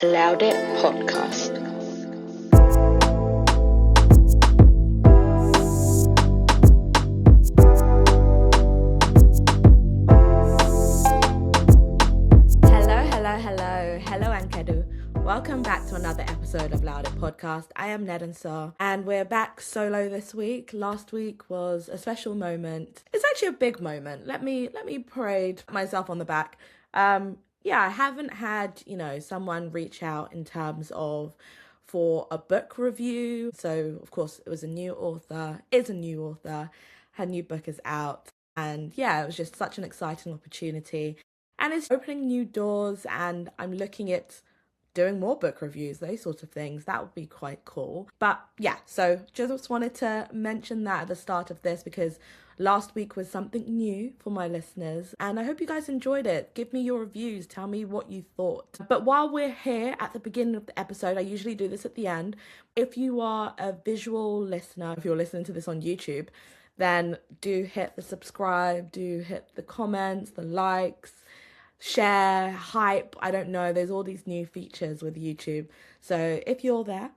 Loud It Podcast. Hello, Ankedu. Welcome back to another episode of Loud It Podcast. I am Ned and Sar, and we're back solo this week. Last week was a special moment. It's actually a big moment. Let me parade myself on the back. I haven't had, someone reach out in terms of for a book review. So, of course, it was a new author, her new book is out. And yeah, it was just such an exciting opportunity. And it's opening new doors, and I'm looking at doing more book reviews, those sorts of things. That would be quite cool. But yeah, so just wanted to mention that at the start of this because last week was something new for my listeners, and I hope you guys enjoyed it. Give me your reviews, tell me what you thought. But while we're here at the beginning of the episode, I usually do this at the end. If you are a visual listener, if you're listening to this on YouTube, then do hit the subscribe, do hit the comments, the likes, share, hype, I don't know, there's all these new features with YouTube. So if you're there,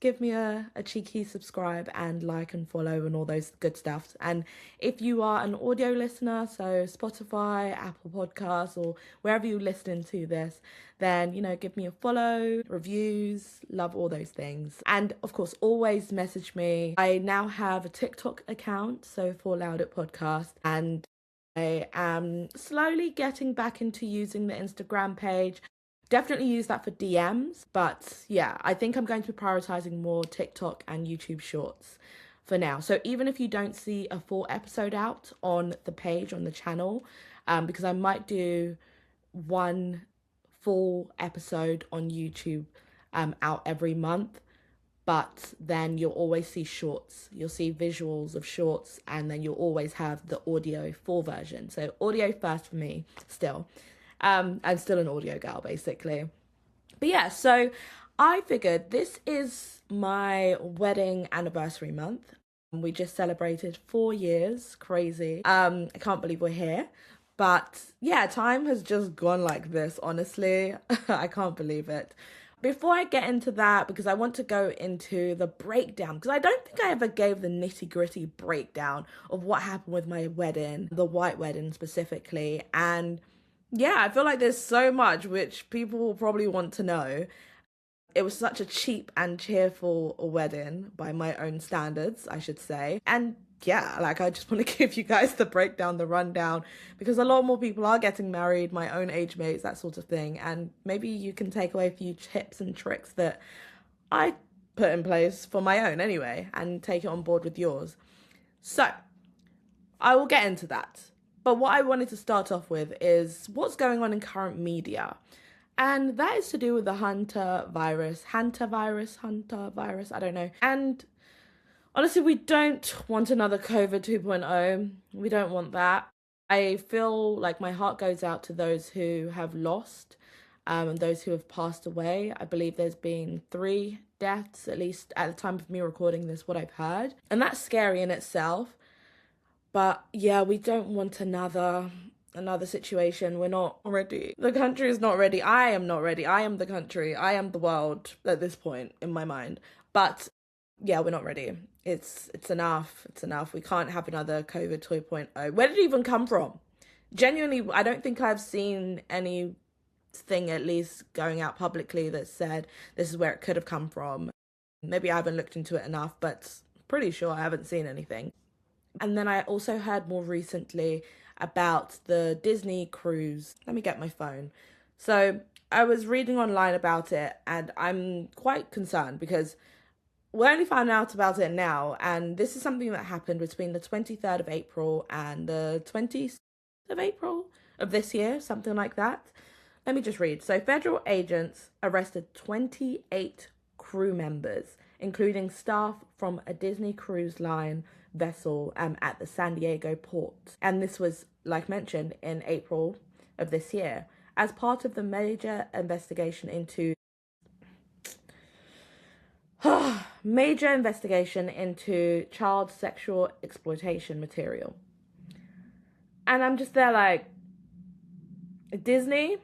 give me a cheeky subscribe and like and follow and all those good stuff. And if you are an audio listener, so Spotify, Apple Podcasts, or wherever you're listening to this, then, give me a follow, reviews, love all those things. And of course, always message me. I now have a TikTok account, so for Loud It Podcast, and I am slowly getting back into using the Instagram page. Definitely use that for DMs, but yeah, I think I'm going to be prioritizing more TikTok and YouTube Shorts for now. So even if you don't see a full episode out on the page, on the channel, because I might do one full episode on YouTube out every month, but then you'll always see shorts. You'll see visuals of shorts, and then you'll always have the audio full version. So audio first for me still. I'm still an audio girl, basically. But yeah, so I figured this is my wedding anniversary month. We just celebrated 4 years. Crazy. I can't believe we're here. But yeah, time has just gone like this, honestly. I can't believe it. Before I get into that, because I want to go into the breakdown, because I don't think I ever gave the nitty-gritty breakdown of what happened with my wedding, the white wedding specifically. And yeah, I feel like there's so much which people will probably want to know. It was such a cheap and cheerful wedding by my own standards, I should say. And yeah, I just want to give you guys the breakdown, the rundown, because a lot more people are getting married, my own age mates, that sort of thing. And maybe you can take away a few tips and tricks that I put in place for my own anyway, and take it on board with yours. So I will get into that. But what I wanted to start off with is what's going on in current media. And that is to do with the Hunter virus, I don't know. And honestly, we don't want another COVID 2.0. We don't want that. I feel like my heart goes out to those who have lost and those who have passed away. I believe there's been 3 deaths, at least at the time of me recording this, what I've heard. And that's scary in itself. But yeah, we don't want another situation. We're not ready. The country is not ready. I am not ready. I am the country. I am the world at this point in my mind. But yeah, we're not ready. It's enough. It's enough. We can't have another COVID 2.0. Where did it even come from? Genuinely, I don't think I've seen anything at least going out publicly that said this is where it could have come from. Maybe I haven't looked into it enough, but pretty sure I haven't seen anything. And then I also heard more recently about the Disney cruise. Let me get my phone. So I was reading online about it, and I'm quite concerned because we only found out about it now, and this is something that happened between the 23rd of April and the 20th of April of this year, something like that. Let me just read. So federal agents arrested 28 crew members, including staff from a Disney Cruise Line vessel at the San Diego port. And this was, like mentioned, in April of this year, as part of the major investigation into child sexual exploitation material. And I'm just there like, Disney,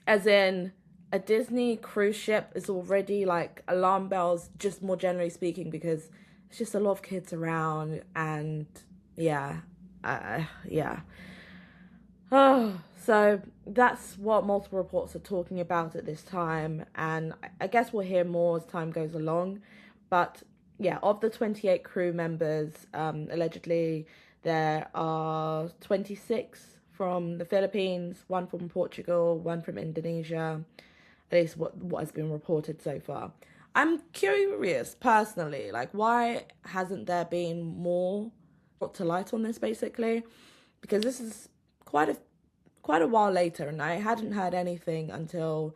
as in a Disney cruise ship is already like alarm bells, just more generally speaking, because it's just a lot of kids around, and yeah, yeah. Oh, so that's what multiple reports are talking about at this time, and I guess we'll hear more as time goes along. But yeah, of the 28 crew members, allegedly there are 26 from the Philippines, one from Portugal, one from Indonesia, at least what has been reported so far. I'm curious personally, like, why hasn't there been more brought to light on this, basically? Because this is quite a while later, and I hadn't heard anything until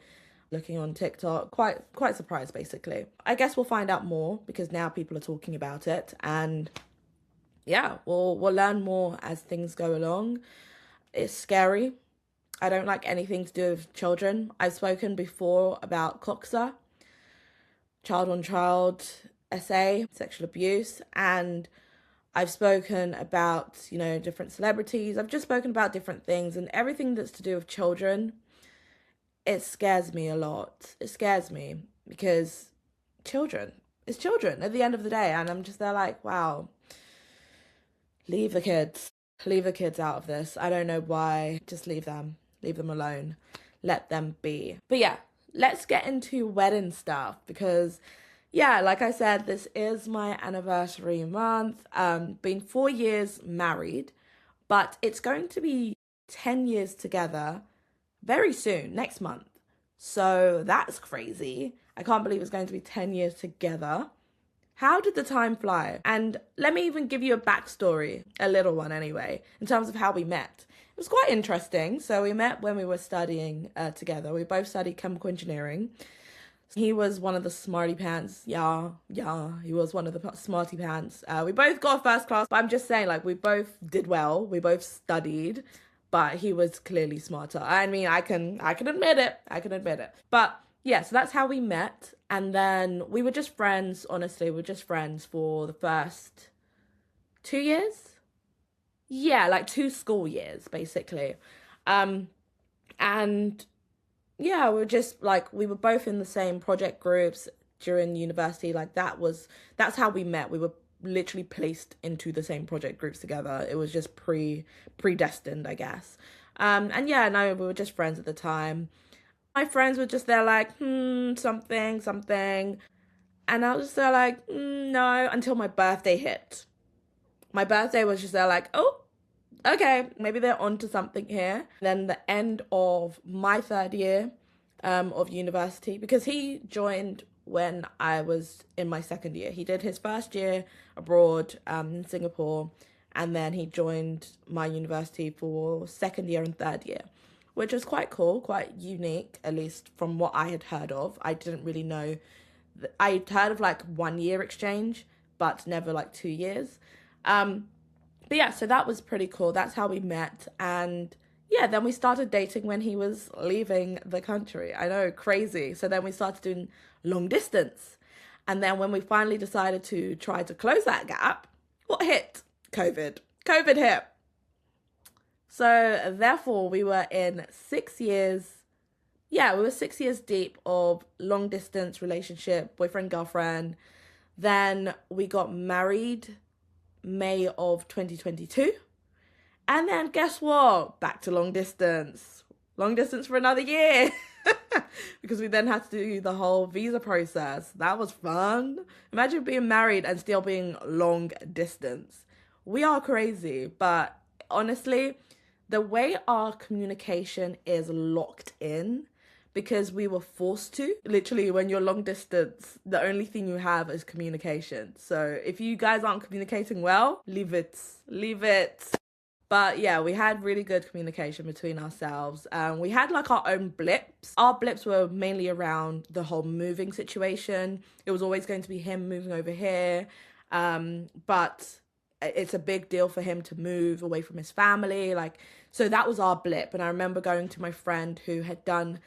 looking on TikTok. Quite surprised, basically. I guess we'll find out more because now people are talking about it, and yeah, we'll learn more as things go along. It's scary. I don't like anything to do with children. I've spoken before about COXA, child on child SA, sexual abuse, and I've spoken about, different celebrities. I've just spoken about different things, and everything that's to do with children, it scares me a lot. It scares me because it's children at the end of the day, and I'm just there like, wow, leave the kids out of this. I don't know why. Just leave them alone, let them be. But yeah, let's get into wedding stuff, because yeah, like I said, this is my anniversary month. Been 4 years married, but it's going to be 10 years together very soon, next month. So that's crazy. I can't believe it's going to be 10 years together. How did the time fly? And let me even give you a backstory, a little one anyway, in terms of how we met. It was quite interesting. So we met when we were studying together. We both studied chemical engineering. He was one of the smarty pants. Yeah, he was one of the smarty pants. We both got first class, but I'm just saying, like, we both did well. We both studied, but he was clearly smarter. I mean, I can admit it. But yeah, so that's how we met. And then we were just friends, honestly. We were just friends for the first 2 years. Yeah, like 2 school years, basically. And yeah, we were both in the same project groups during university. Like that's how we met. We were literally placed into the same project groups together. It was just predestined, I guess. And yeah, no, we were just friends at the time. My friends were just there like, something. And I was just there like, no, until my birthday hit. My birthday was just there like, oh, okay, maybe they're onto something here. Then the end of my 3rd year of university, because he joined when I was in my 2nd year. He did his 1st year abroad in Singapore, and then he joined my university for 2nd year and 3rd year, which was quite cool, quite unique, at least from what I had heard of. I didn't really know. I'd heard of like 1 year exchange, but never like 2 years. But yeah, so that was pretty cool. That's how we met. And yeah, then we started dating when he was leaving the country. I know, crazy. So then we started doing long distance. And then when we finally decided to try to close that gap, what hit? COVID. COVID hit. So therefore, we were in 6 years. Yeah, we were 6 years deep of long distance relationship, boyfriend, girlfriend. Then we got married May of 2022. And then guess what? Back to long distance. Long distance for another year. Because we then had to do the whole visa process. That was fun. Imagine being married and still being long distance. We are crazy, but honestly, the way our communication is locked in, because we were forced to. Literally, when you're long distance, the only thing you have is communication. So if you guys aren't communicating well, leave it. But yeah, we had really good communication between ourselves. We had like our own blips. Our blips were mainly around the whole moving situation. It was always going to be him moving over here. But it's a big deal for him to move away from his family. So that was our blip. And I remember going to my friend who had done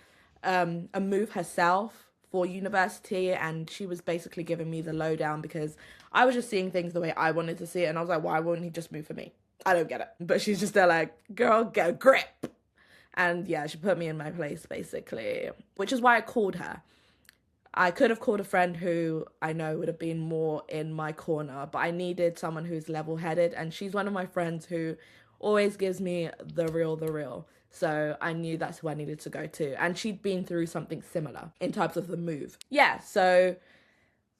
a move herself for university, and she was basically giving me the lowdown because I was just seeing things the way I wanted to see it, and I was like, why wouldn't he just move for me? I don't get it. But she's just there like, girl, get a grip. And yeah, she put me in my place, basically, which is why I called her. I could have called a friend who I know would have been more in my corner, but I needed someone who's level-headed, and she's one of my friends who always gives me the real, the real. So I knew that's who I needed to go to. And she'd been through something similar in terms of the move. Yeah, so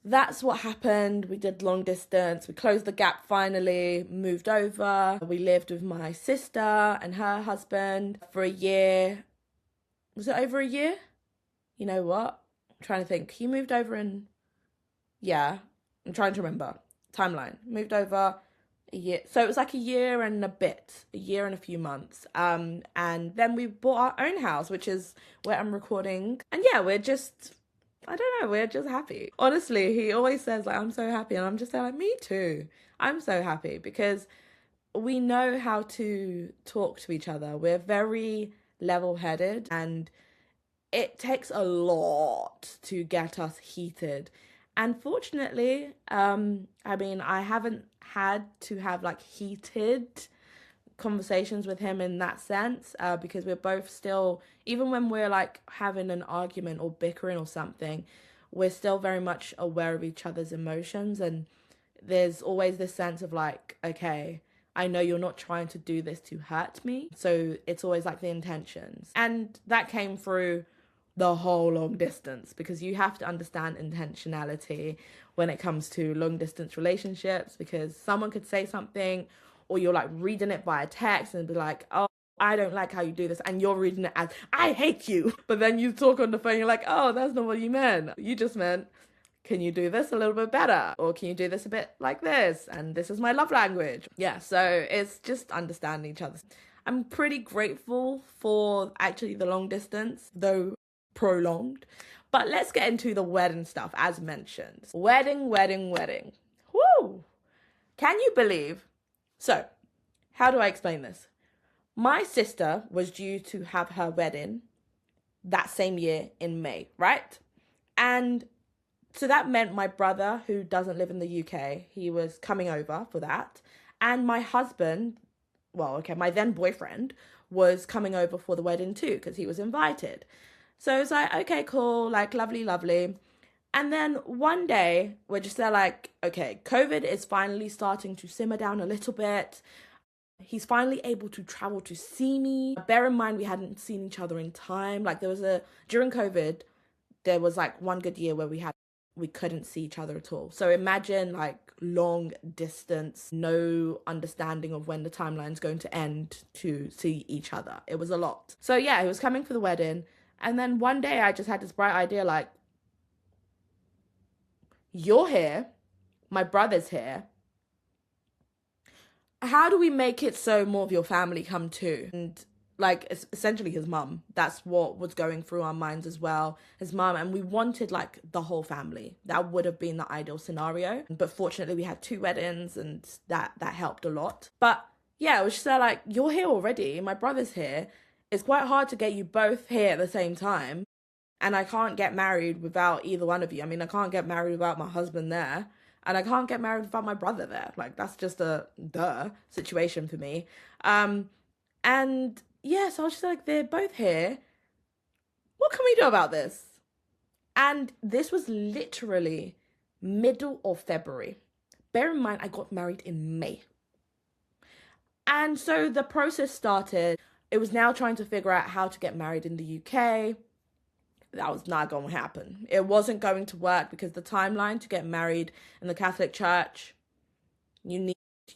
that's what happened. We did long distance. We closed the gap finally, moved over. We lived with my sister and her husband for a year. Was it over a year? You know what? I'm trying to think. He moved over in... Yeah, I'm trying to remember. Timeline. Moved over a year. So it was like a year and a bit. A year and a few months. And then we bought our own house, which is where I'm recording. And yeah, we're just... I don't know, we're just happy. Honestly, he always says, like, I'm so happy. And I'm just like, me too. I'm so happy because we know how to talk to each other. We're very level-headed, and it takes a lot to get us heated. And fortunately, I mean, I haven't had to have like heated conversations with him in that sense, because we're both still, even when we're like having an argument or bickering or something, we're still very much aware of each other's emotions, and there's always this sense of like, okay, I know you're not trying to do this to hurt me, so it's always like the intentions. And that came through the whole long distance, because you have to understand intentionality when it comes to long distance relationships, because someone could say something, or you're like reading it via text and be like, oh, I don't like how you do this. And you're reading it as, I hate you. But then you talk on the phone, you're like, oh, that's not what you meant. You just meant, can you do this a little bit better? Or can you do this a bit like this? And this is my love language. Yeah, so it's just understanding each other. I'm pretty grateful for actually the long distance, though prolonged. But let's get into the wedding stuff, as mentioned. Wedding. Woo! Can you believe? So, how do I explain this? My sister was due to have her wedding that same year in May, right? And so that meant my brother, who doesn't live in the UK, he was coming over for that. And my husband, my then boyfriend, was coming over for the wedding too, because he was invited. So it's like, okay, cool, like lovely. And then one day, we're just there like, okay, COVID is finally starting to simmer down a little bit. He's finally able to travel to see me. Bear in mind, we hadn't seen each other in time. Like during COVID, there was like one good year where we couldn't see each other at all. So imagine like long distance, no understanding of when the timeline's going to end to see each other. It was a lot. So yeah, he was coming for the wedding. And then one day I just had this bright idea like, you're here, my brother's here. How do we make it so more of your family come too? And like, essentially his mum, that's what was going through our minds as well, his mum. And we wanted like the whole family. That would have been the ideal scenario. But fortunately we had 2 weddings, and that helped a lot. But yeah, it was just like, you're here already, my brother's here. It's quite hard to get you both here at the same time. And I can't get married without either one of you. I mean, I can't get married without my husband there. And I can't get married without my brother there. Like, that's just a situation for me. And yeah, so I was just like, they're both here. What can we do about this? And this was literally middle of February. Bear in mind, I got married in May. And so the process started. It was now trying to figure out how to get married in the UK. That was not going to happen. It wasn't going to work because the timeline to get married in the Catholic Church, you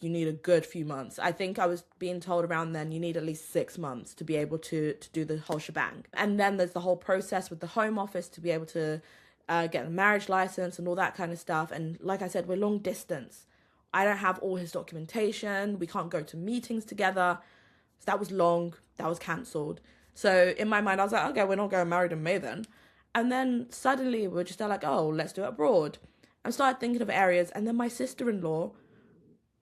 need a good few months. I think I was being told around then you need at least 6 months to be able to do the whole shebang. And then there's the whole process with the Home Office to be able to get a marriage license and all that kind of stuff. And like I said, we're long distance. I don't have all his documentation. We can't go to meetings together. So that was long. That was cancelled. So in my mind, I was like, okay, we're not getting married in May then. And then suddenly we're just like, oh, let's do it abroad. I started thinking of areas. And then my sister-in-law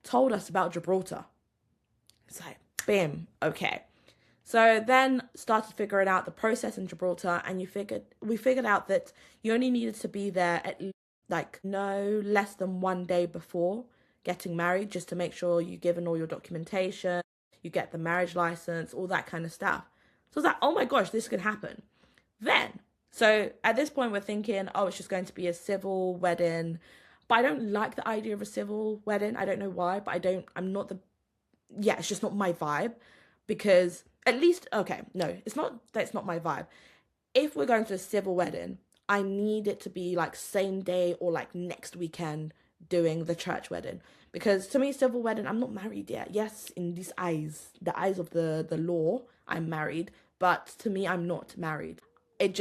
told us about Gibraltar. It's like, bam, okay. So then started figuring out the process in Gibraltar. And we figured out that you only needed to be there at like no less than 1 day before getting married, just to make sure you've given all your documentation, you get the marriage license, all that kind of stuff. So I was like, oh my gosh, this could happen. So at this point, we're thinking, oh, it's just going to be a civil wedding. But I don't like the idea of a civil wedding. I don't know why, but it's just not my vibe. Because at least, okay, no, it's not that it's not my vibe. If we're going to a civil wedding, I need it to be like same day or like next weekend doing the church wedding. Because to me, civil wedding, I'm not married yet. Yes, in these eyes, the eyes of the law, I'm married. But to me, I'm not married. It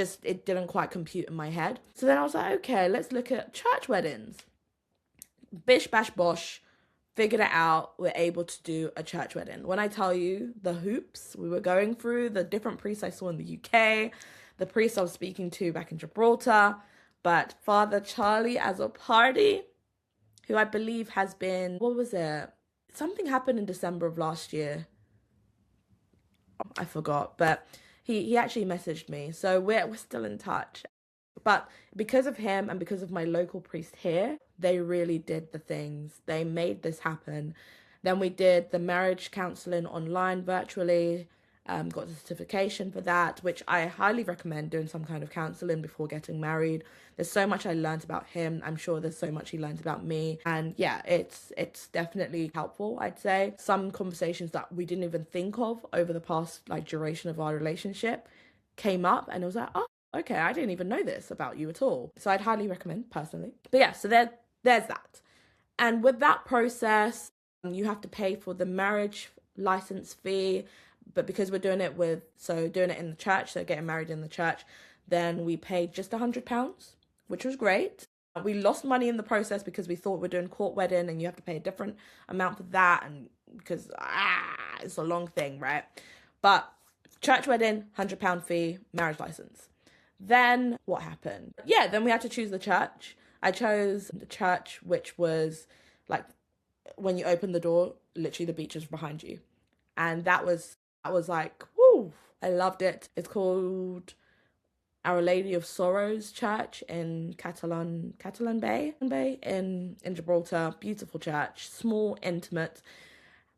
didn't quite compute in my head. So then I was like, okay, let's look at church weddings. Bish bash bosh, figured it out. We're able to do a church wedding. When I tell you the hoops we were going through, the different priests I saw in the UK, the priest I was speaking to back in Gibraltar, but Father Charlie as a party, who I believe has been, what was it? Something happened in December of last year. I forgot, but he actually messaged me, so we're still in touch. But because of him and because of my local priest here, they really did the things. They made this happen. Then we did the marriage counseling online virtually, got the certification for that, which I highly recommend doing some kind of counseling before getting married. There's so much I learned about him. I'm sure there's so much he learned about me. And yeah, it's definitely helpful, I'd say. Some conversations that we didn't even think of over the past like duration of our relationship came up, and it was like, oh, okay, I didn't even know this about you at all. So I'd highly recommend personally. But yeah, so there's that. And with that process, you have to pay for the marriage license fee. But because we're doing it in the church, so getting married in the church, then we paid just £100, which was great. We lost money in the process because we thought we're doing court wedding and you have to pay a different amount for that, and because it's a long thing, right? But church wedding, £100 fee, marriage license. Then what happened? Yeah, then we had to choose the church. I chose the church, which was like when you open the door, literally the beach is behind you. And that was like, woo, I loved it. It's called Our Lady of Sorrows Church in Catalan Bay in Gibraltar. Beautiful church, small, intimate.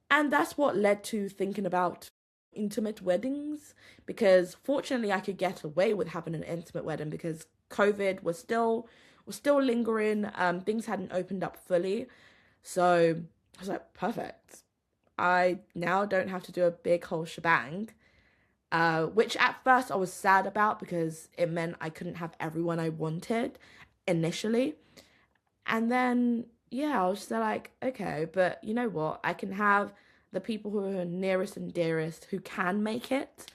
And that's what led to thinking about intimate weddings, because fortunately I could get away with having an intimate wedding because COVID was still lingering. Things hadn't opened up fully. So I was like, perfect. I now don't have to do a big whole shebang, which at first I was sad about because it meant I couldn't have everyone I wanted initially. And then, yeah, I was just like, okay, but you know what? I can have the people who are nearest and dearest who can make it,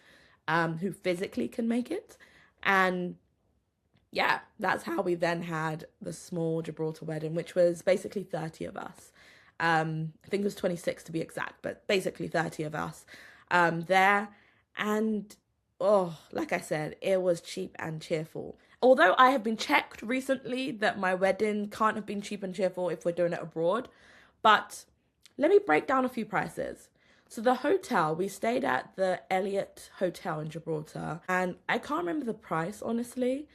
who physically can make it. And yeah, that's how we then had the small Gibraltar wedding, which was basically 30 of us. I think it was 26 to be exact, but basically 30 of us there. And oh, like I said, it was cheap and cheerful. Although I have been checked recently that my wedding can't have been cheap and cheerful if we're doing it abroad. But let me break down a few prices. So the hotel, we stayed at the Elliott Hotel in Gibraltar, and I can't remember the price, honestly,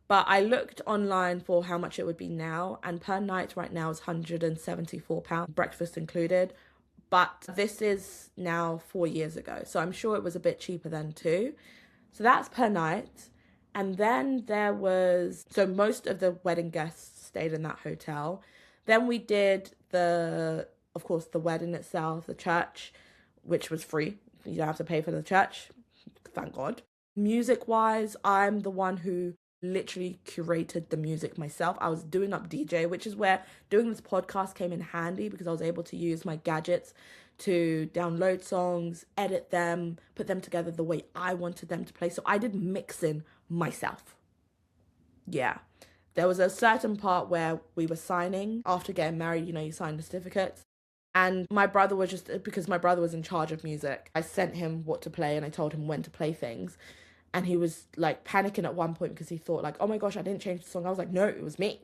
but I looked online for how much it would be now, and per night right now is £174, breakfast included. But this is now 4 years ago, so I'm sure it was a bit cheaper then too. So that's per night. And then so most of the wedding guests stayed in that hotel. Then we did of course, the wedding itself, the church, which was free. You don't have to pay for the church, thank God. Music-wise, I'm the one who literally curated the music myself. I was doing up DJ, which is where doing this podcast came in handy because I was able to use my gadgets to download songs, edit them, put them together the way I wanted them to play. So I did mixing myself. Yeah. There was a certain part where we were signing after getting married, you sign the certificates. And my brother was because my brother was in charge of music, I sent him what to play and I told him when to play things. And he was like panicking at one point because he thought like, oh my gosh, I didn't change the song. I was like, no, it was me.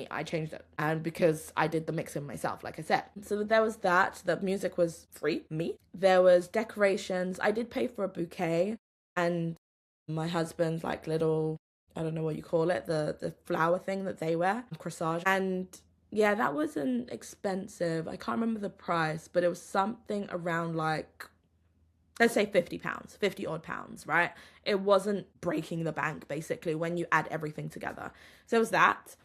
I changed it. And because I did the mixing myself, like I said. So there was that. The music was free, me. There was decorations. I did pay for a bouquet. And my husband's like little, I don't know what you call it, the flower thing that they wear, corsage. And yeah, that wasn't expensive. I can't remember the price, but it was something around like let's say £50, 50 odd pounds, right? It wasn't breaking the bank basically when you add everything together. So it was that.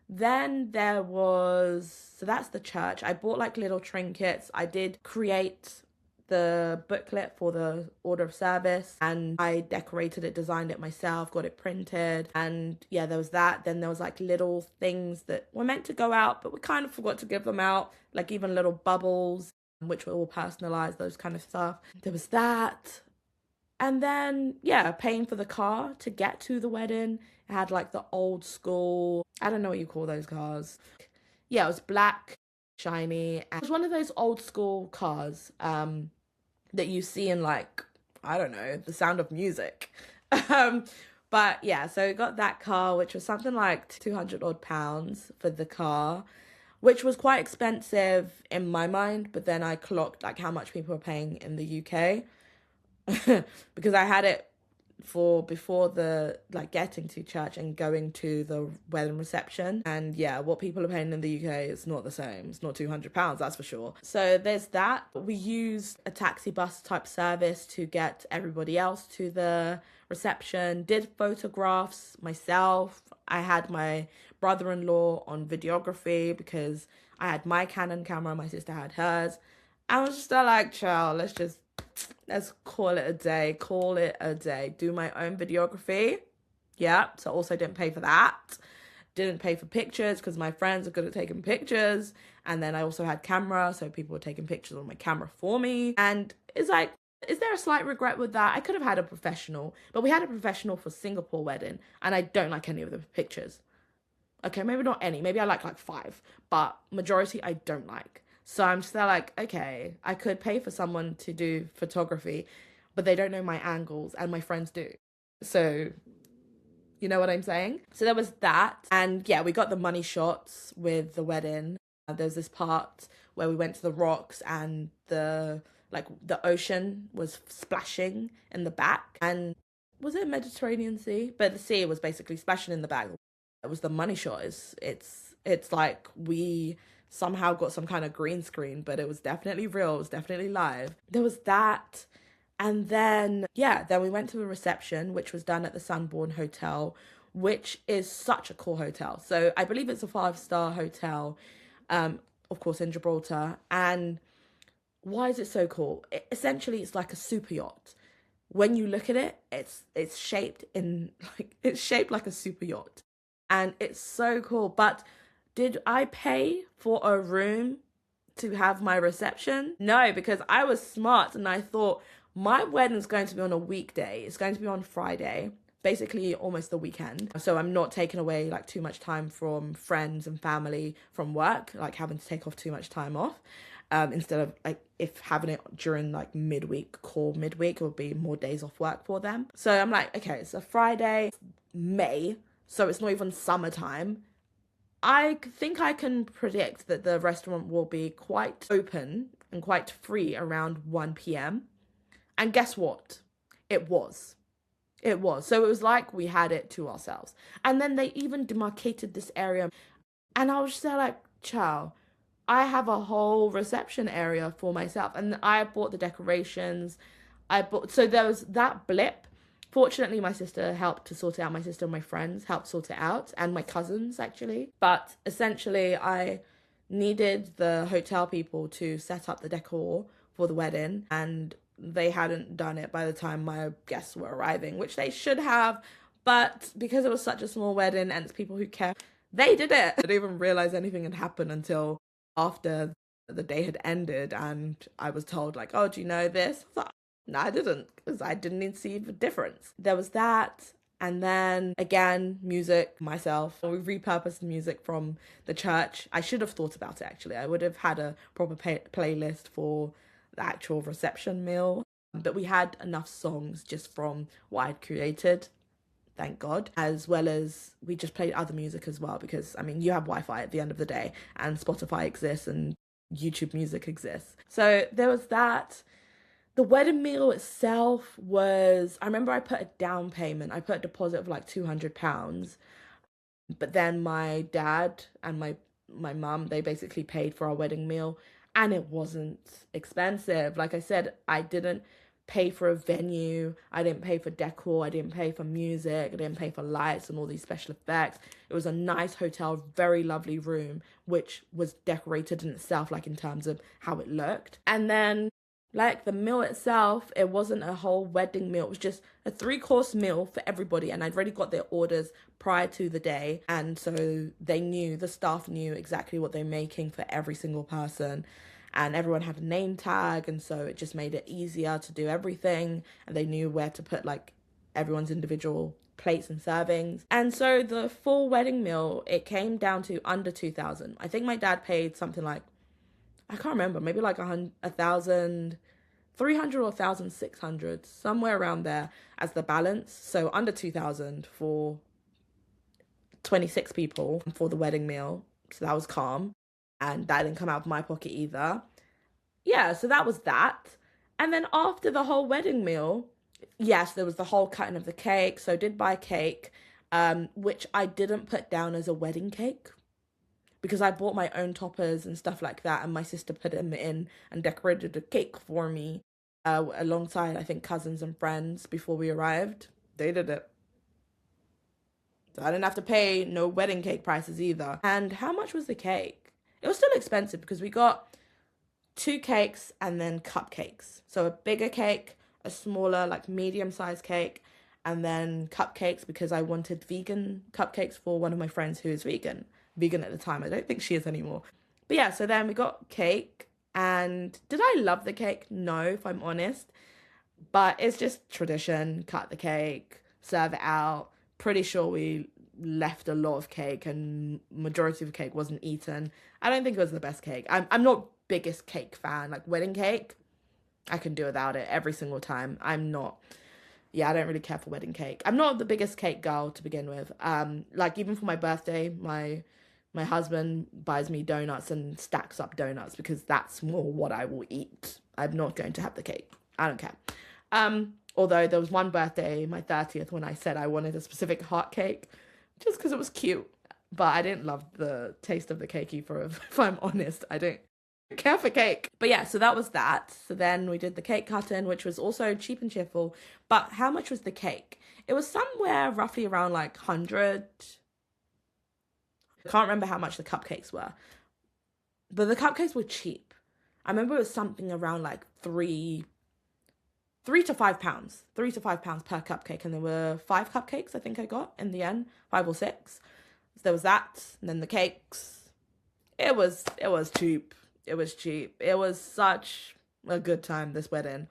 Then there was, so that's the church. I bought like little trinkets. I did create the booklet for the order of service, and I decorated it, designed it myself, got it printed, and yeah, there was that. Then there was like little things that were meant to go out, but we kind of forgot to give them out, like even little bubbles, which were all personalized, those kind of stuff. There was that. And then, yeah, paying for the car to get to the wedding. It had like the old school, I don't know what you call those cars. Yeah, it was black, shiny. And it was one of those old school cars that you see in like, I don't know, The Sound of Music. um, but yeah, so we got that car, which was something like 200 odd pounds for the car, which was quite expensive in my mind. But then I clocked like how much people were paying in the UK. Because I had it for before the like getting to church and going to the wedding reception, and yeah, what people are paying in the UK is not the same. It's not £200, that's for sure. So there's that. We used a taxi bus type service to get everybody else to the reception, did photographs myself. I had my brother-in-law on videography because I had my Canon camera, my sister had hers. I was just like, child, let's call it a day. Call it a day. Do my own videography. Yeah, so also didn't pay for that. Didn't pay for pictures because my friends are good at taking pictures. And then I also had camera, so people were taking pictures on my camera for me. And it's like, is there a slight regret with that? I could have had a professional, but we had a professional for Singapore wedding, and I don't like any of the pictures. Okay, maybe not any. Maybe I like 5, but majority I don't like. So I'm still like, okay, I could pay for someone to do photography, but they don't know my angles, and my friends do. So, you know what I'm saying? So there was that. And yeah, we got the money shots with the wedding. There's this part where we went to the rocks, and the ocean was splashing in the back. And was it Mediterranean Sea? But the sea was basically splashing in the back. It was the money shot. It's like we somehow got some kind of green screen, but it was definitely real. It was definitely live. There was that. And then, yeah, then we went to the reception, which was done at the Sunbourne Hotel, which is such a cool hotel. So I believe it's a 5-star hotel, of course, in Gibraltar. And why is it so cool? Essentially, it's like a super yacht. When you look at it, it's shaped like a super yacht. And it's so cool. But did I pay for a room to have my reception? No, because I was smart and I thought my wedding's going to be on a weekday. It's going to be on Friday, basically almost the weekend. So I'm not taking away like too much time from friends and family from work, like having to take off too much time off. Instead of like if having it during like midweek, it would be more days off work for them. So I'm like, okay, it's a Friday, May, so it's not even summertime. I think I can predict that the restaurant will be quite open and quite free around 1 p.m. And guess what? It was. It was. So it was like we had it to ourselves. And then they even demarcated this area. And I was just there like, chow, I have a whole reception area for myself. And I bought the decorations. So there was that blip. Fortunately, my sister helped to sort it out. My sister and my friends helped sort it out, and my cousins, actually. But essentially, I needed the hotel people to set up the decor for the wedding, and they hadn't done it by the time my guests were arriving, which they should have. But because it was such a small wedding and it's people who care, they did it. I didn't even realize anything had happened until after the day had ended, and I was told, like, oh, do you know this? No, I didn't, because I didn't even see the difference. There was that, and then, again, music, myself. We repurposed music from the church. I should have thought about it, actually. I would have had a proper playlist for the actual reception meal. But we had enough songs just from what I'd created, thank God, as well as we just played other music as well, because, I mean, you have Wi-Fi at the end of the day, and Spotify exists, and YouTube Music exists. So there was that. The wedding meal itself was, I remember I put a down payment. I put a deposit of like £200. But then my dad and my mum, they basically paid for our wedding meal. And it wasn't expensive. Like I said, I didn't pay for a venue. I didn't pay for decor. I didn't pay for music. I didn't pay for lights and all these special effects. It was a nice hotel, very lovely room, which was decorated in itself, like in terms of how it looked. And then, like, the meal itself, it wasn't a whole wedding meal. It was just a 3-course meal for everybody. And I'd already got their orders prior to the day. And so the staff knew exactly what they're making for every single person. And everyone had a name tag. And so it just made it easier to do everything. And they knew where to put, like, everyone's individual plates and servings. And so the full wedding meal, it came down to under 2,000. I think my dad paid something like, I can't remember, maybe like 1,300 or 1,600, somewhere around there as the balance. So under 2,000 for 26 people for the wedding meal. So that was calm. And that didn't come out of my pocket either. Yeah, so that was that. And then after the whole wedding meal, yes, there was the whole cutting of the cake. So I did buy cake, which I didn't put down as a wedding cake, because I bought my own toppers and stuff like that, and my sister put them in and decorated the cake for me, alongside, I think, cousins and friends before we arrived. They did it. So I didn't have to pay no wedding cake prices either. And how much was the cake? It was still expensive because we got 2 cakes and then cupcakes. So a bigger cake, a smaller, like medium-sized cake, and then cupcakes because I wanted vegan cupcakes for one of my friends who is vegan at the time. I don't think she is anymore. But yeah, so then we got cake. And did I love the cake? No, if I'm honest. But it's just tradition. Cut the cake, serve it out. Pretty sure we left a lot of cake and majority of the cake wasn't eaten. I don't think it was the best cake. I'm not biggest cake fan. Like wedding cake, I can do without it every single time. I don't really care for wedding cake. I'm not the biggest cake girl to begin with. Like even for my birthday, my husband buys me donuts and stacks up donuts because that's more what I will eat. I'm not going to have the cake. I don't care. Although there was one birthday, my 30th, when I said I wanted a specific heart cake just because it was cute. But I didn't love the taste of the cake either, if I'm honest. I don't care for cake. But yeah, so that was that. So then we did the cake cutting, which was also cheap and cheerful. But how much was the cake? It was somewhere roughly around like 100. I can't remember how much the cupcakes were, but the cupcakes were cheap. I remember it was something around like £3 to £5, £3 to £5 per cupcake, and there were 5 cupcakes I think I got in the end, 5 or 6. So there was that, and then the cakes. It was cheap. It was cheap. It was such a good time, this wedding.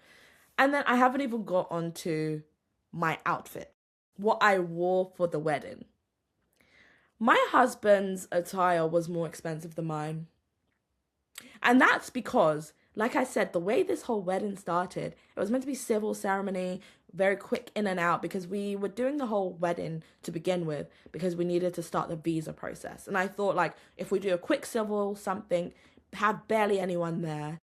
And then I haven't even got onto my outfit, what I wore for the wedding. My husband's attire was more expensive than mine. And that's because, like I said, the way this whole wedding started, it was meant to be civil ceremony, very quick in and out, because we were doing the whole wedding to begin with because we needed to start the visa process. And I thought, like, if we do a quick civil something, have barely anyone there,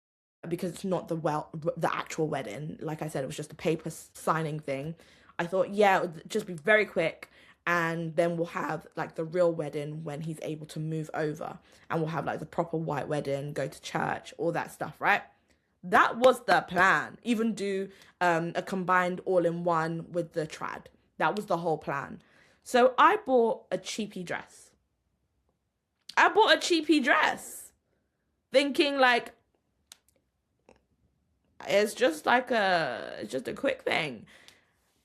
because it's not the actual wedding. Like I said, it was just a paper signing thing. I thought, yeah, it would just be very quick. And then we'll have like the real wedding when he's able to move over. And we'll have like the proper white wedding, go to church, all that stuff, right? That was the plan. Even do a combined all-in-one with the trad. That was the whole plan. So I bought a cheapy dress. Thinking like, it's just a quick thing.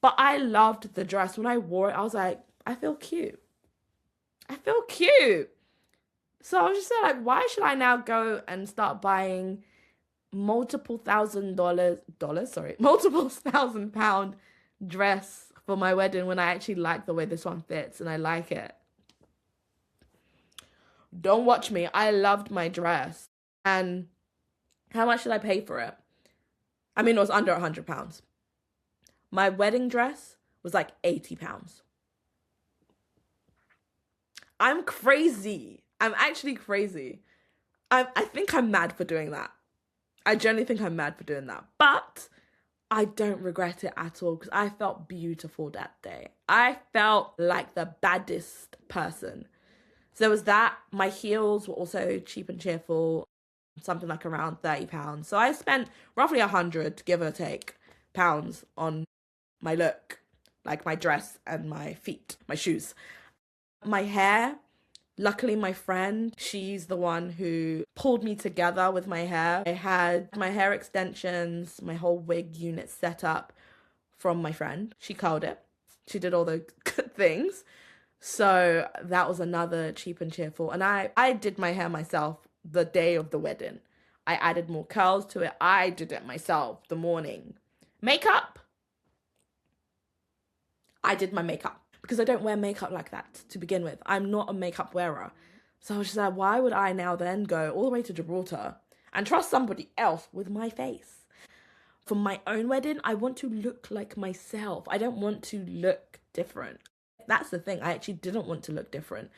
But I loved the dress. When I wore it, I was like, I feel cute. So I was just like, why should I now go and start buying multiple £1,000 dress for my wedding when I actually like the way this one fits and I like it? Don't watch me. I loved my dress. And how much did I pay for it? I mean, it was under £100. My wedding dress was like £80. I'm crazy. I'm actually crazy. I think I'm mad for doing that. I genuinely think I'm mad for doing that. But I don't regret it at all because I felt beautiful that day. I felt like the baddest person. So there was that. My heels were also cheap and cheerful, something like around £30. So I spent roughly 100, give or take, pounds on my look, like my dress and my feet, my shoes. My hair, luckily my friend, she's the one who pulled me together with my hair. I had my hair extensions, my whole wig unit set up from my friend. She curled it. She did all the good things. So that was another cheap and cheerful. And I did my hair myself the day of the wedding. I added more curls to it. I did it myself the morning. Makeup. I did my makeup because I don't wear makeup like that to begin with. I'm not a makeup wearer. So I was just like, why would I now then go all the way to Gibraltar and trust somebody else with my face? For my own wedding, I want to look like myself. I don't want to look different. That's the thing. I actually didn't want to look different.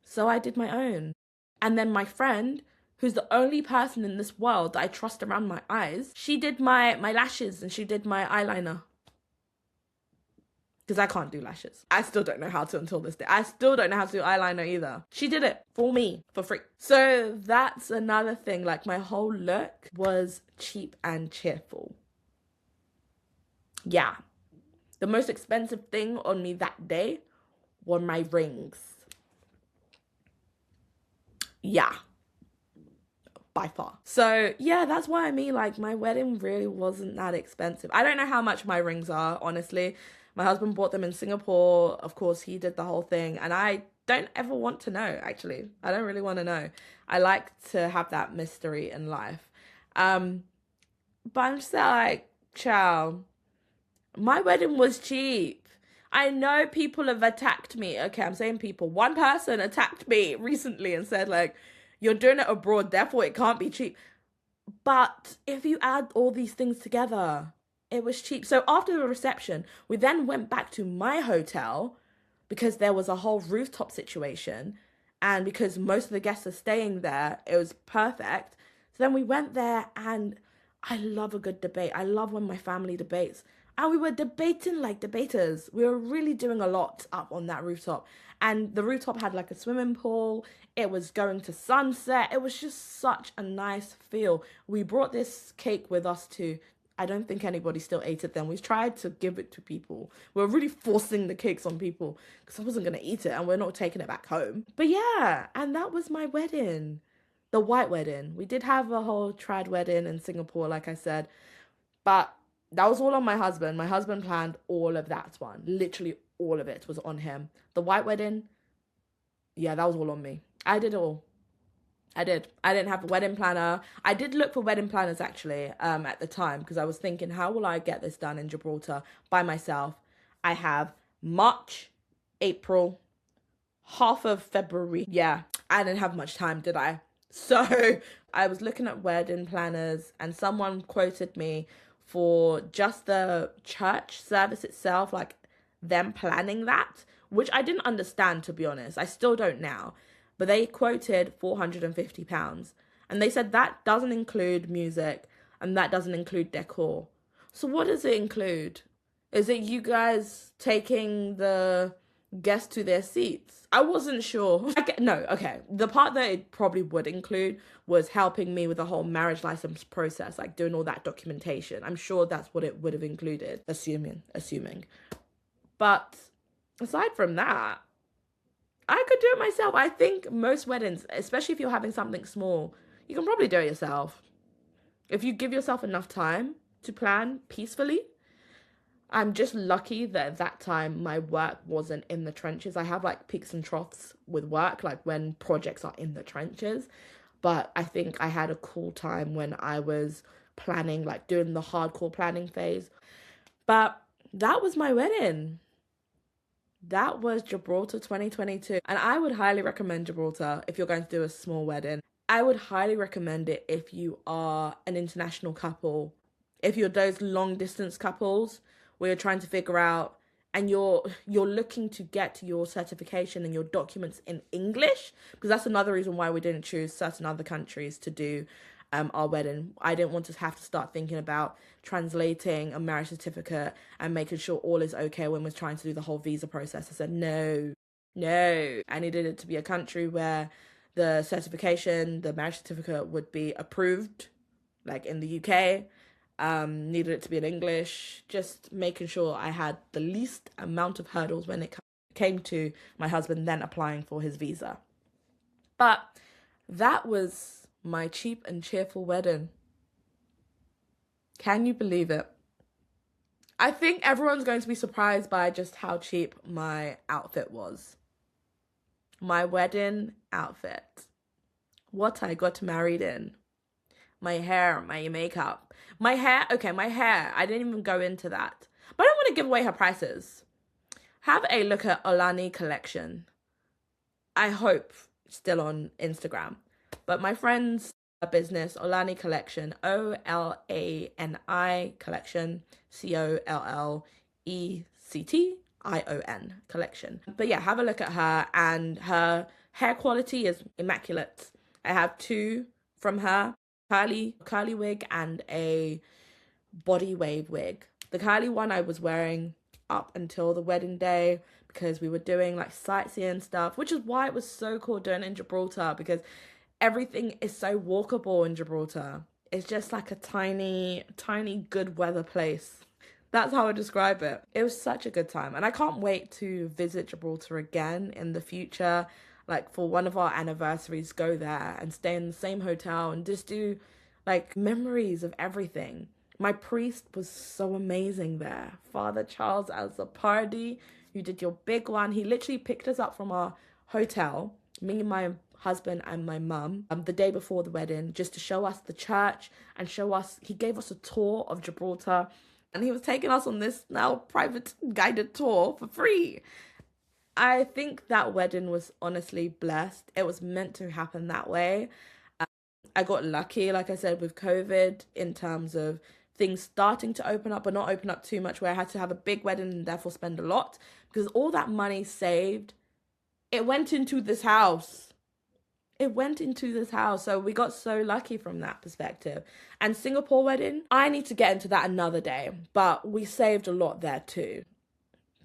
So I did my own. And then my friend, who's the only person in this world that I trust around my eyes, she did my lashes and she did my eyeliner. Because I can't do lashes. I still don't know how to until this day. I still don't know how to do eyeliner either. She did it for me, for free. So that's another thing. Like, my whole look was cheap and cheerful. Yeah. The most expensive thing on me that day were my rings. Yeah. By far. So yeah, that's why I mean, like, my wedding really wasn't that expensive. I don't know how much my rings are, honestly. My husband bought them in Singapore. Of course, he did the whole thing. And I don't ever want to know, actually. I don't really want to know. I like to have that mystery in life. But I'm just like, ciao. My wedding was cheap. I know people have attacked me. Okay, I'm saying people. One person attacked me recently and said, like, you're doing it abroad, therefore it can't be cheap. But if you add all these things together, it was cheap. So after the reception, we then went back to my hotel because there was a whole rooftop situation. And because most of the guests are staying there, it was perfect. So then we went there, and I love a good debate. I love when my family debates. And we were debating like debaters. We were really doing a lot up on that rooftop. And the rooftop had like a swimming pool. It was going to sunset. It was just such a nice feel. We brought this cake with us too. I don't think anybody still ate it then. We tried to give it to people. We were really forcing the cakes on people because I wasn't going to eat it and we're not taking it back home. But yeah, and that was my wedding. The white wedding. We did have a whole trad wedding in Singapore, like I said. But that was all on my husband. My husband planned all of that one. Literally all of it was on him. The white wedding, yeah, that was all on me. I did it all. I did. I didn't have a wedding planner. I did look for wedding planners actually at the time because I was thinking, how will I get this done in Gibraltar by myself? I have March, April, half of February. Yeah, I didn't have much time, did I? So I was looking at wedding planners and someone quoted me for just the church service itself, like them planning that, which I didn't understand, to be honest. I still don't now. But they quoted £450. And they said that doesn't include music and that doesn't include decor. So what does it include? Is it you guys taking the guests to their seats? I wasn't sure. Okay. The part that it probably would include was helping me with the whole marriage license process, like doing all that documentation. I'm sure that's what it would have included, assuming. But aside from that, I could do it myself. I think most weddings, especially if you're having something small, you can probably do it yourself. If you give yourself enough time to plan peacefully. I'm just lucky that at that time my work wasn't in the trenches. I have like peaks and troughs with work, like when projects are in the trenches. But I think I had a cool time when I was planning, like doing the hardcore planning phase. But that was my wedding. That was Gibraltar 2022. And I would highly recommend Gibraltar if you're going to do a small wedding. I would highly recommend it if you are an international couple. If you're those long distance couples where you're trying to figure out and you're looking to get your certification and your documents in English, because that's another reason why we didn't choose certain other countries to do our wedding. I didn't want to have to start thinking about translating a marriage certificate and making sure all is okay when we're trying to do the whole visa process. I said, no. I needed it to be a country where the certification, the marriage certificate would be approved, like in the UK. needed it to be in English, just making sure I had the least amount of hurdles when it came to my husband then applying for his visa. But that was my cheap and cheerful wedding. Can you believe it? I think everyone's going to be surprised by just how cheap my outfit was. My wedding outfit. What I got married in. My hair, my makeup. My hair, I didn't even go into that. But I don't want to give away her prices. Have a look at Olani Collection. I hope still on Instagram. But my friend's business, Olani Collection, Olani Collection, COLLECTION Collection. But yeah, have a look at her, and her hair quality is immaculate. I have two from her, curly wig and a body wave wig. The curly one I was wearing up until the wedding day because we were doing like sightseeing stuff, which is why it was so cool doing it in Gibraltar, because everything is so walkable in Gibraltar. It's just like a tiny good weather place. That's how I describe it. It was such a good time, and I can't wait to visit Gibraltar again in the future. Like for one of our anniversaries, go there and stay in the same hotel and just do like memories of everything. My priest was so amazing there. Father Charles Azapardi, who did your big one. He literally picked us up from our hotel, me and my husband and my mum, the day before the wedding, just to show us the church and he gave us a tour of Gibraltar, and he was taking us on this now private guided tour for free. I think that wedding was honestly blessed. It was meant to happen that way. I got lucky, like I said, with COVID in terms of things starting to open up, but not open up too much, where I had to have a big wedding and therefore spend a lot, because all that money saved, it went into this house. So we got so lucky from that perspective. And Singapore wedding, I need to get into that another day, but we saved a lot there too.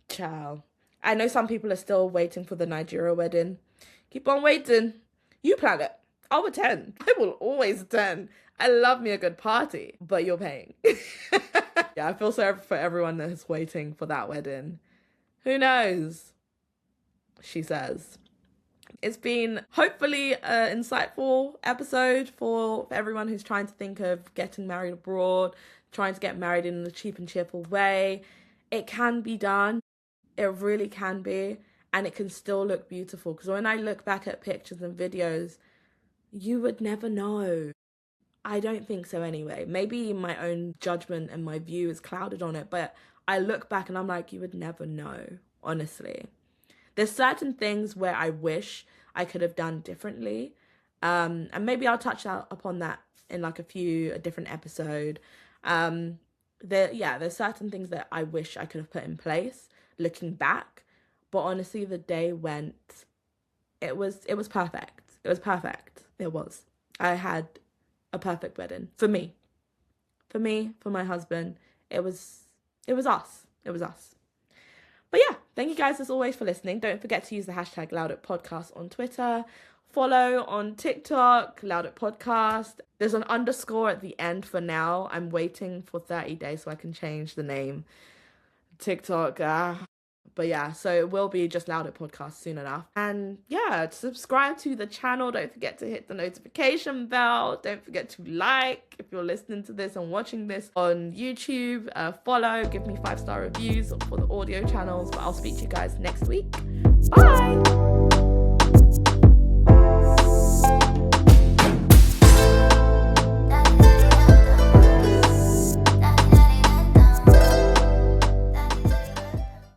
Ciao. I know some people are still waiting for the Nigeria wedding. Keep on waiting. You plan it. I'll attend. I will always attend. I love me a good party, but you're paying. Yeah, I feel sorry for everyone that's waiting for that wedding. Who knows? She says. It's been hopefully an insightful episode for everyone who's trying to think of getting married abroad, trying to get married in a cheap and cheerful way. It can be done. It really can be. And it can still look beautiful. Because when I look back at pictures and videos, you would never know. I don't think so anyway. Maybe my own judgment and my view is clouded on it. But I look back and I'm like, you would never know, honestly. There's certain things where I wish I could have done differently. And maybe I'll touch upon that in like a different episode. There's certain things that I wish I could have put in place looking back. But honestly, the day went, it was perfect. It was perfect. It was. I had a perfect wedding for me, for my husband. It was us. But yeah, thank you guys as always for listening. Don't forget to use the hashtag LoudItPodcast on Twitter. Follow on TikTok, LoudItPodcast. There's an underscore at the end for now. I'm waiting for 30 days so I can change the name. TikTok, But yeah, so it will be just LoudItPodcast soon enough. And yeah, subscribe to the channel. Don't forget to hit the notification bell. Don't forget to like if you're listening to this and watching this on YouTube. Follow, give me 5-star reviews for the audio channels. But I'll speak to you guys next week. Bye!